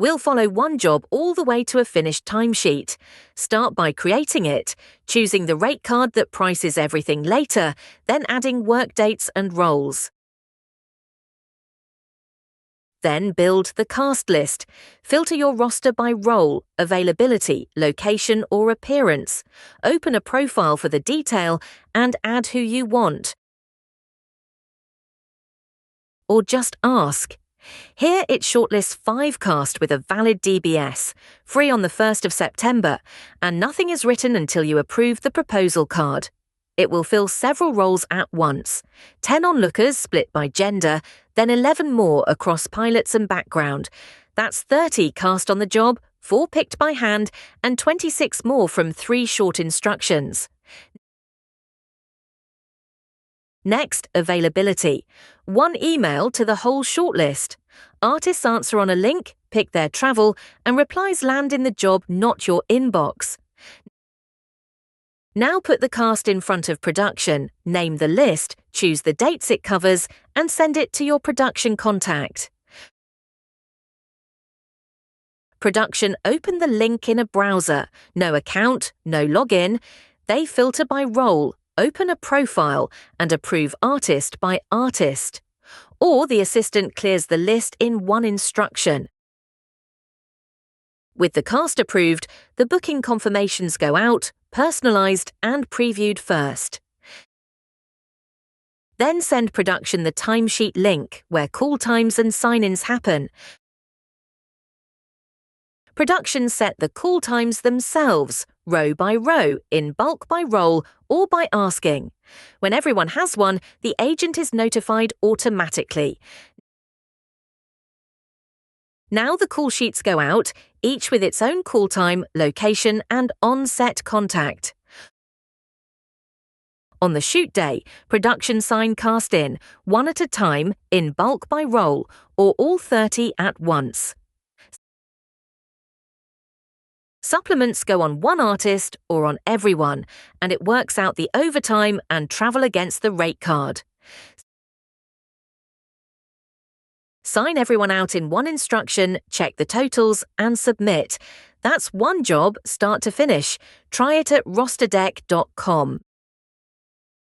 We'll follow one job all the way to a finished timesheet. Start by creating it, choosing the rate card that prices everything later, then adding work dates and roles. Then build the cast list. Filter your roster by role, availability, location, or appearance. Open a profile for the detail and add who you want. Or just ask. Here it shortlists 5 cast with a valid DBS, free on the 1st of September, and nothing is written until you approve the proposal card. It will fill several roles at once, 10 onlookers split by gender, then 11 more across pilots and background. That's 30 cast on the job, 4 picked by hand, and 26 more from 3 short instructions. Next, availability. 1 email to the whole shortlist. Artists answer on a link, pick their travel, and replies land in the job, not your inbox. Now put the cast in front of production, name the list, choose the dates it covers, and send it to your production contact. Production open the link in a browser. No account, no login. They filter by role, open a profile, and approve artist by artist. Or the assistant clears the list in one instruction. With the cast approved, the booking confirmations go out, personalised and previewed first. Then send production the timesheet link where call times and sign-ins happen. Production set the call times themselves, row by row, in bulk by role, or by asking. When everyone has one, the agent is notified automatically. Now the call sheets go out, each with its own call time, location, and on-set contact. On the shoot day, production sign cast in, 1 at a time, in bulk by role, or all 30 at once. Supplements go on one artist or on everyone, and it works out the overtime and travel against the rate card. Sign everyone out in one instruction, check the totals, and submit. That's one job, start to finish. Try it at RosterDeck.com.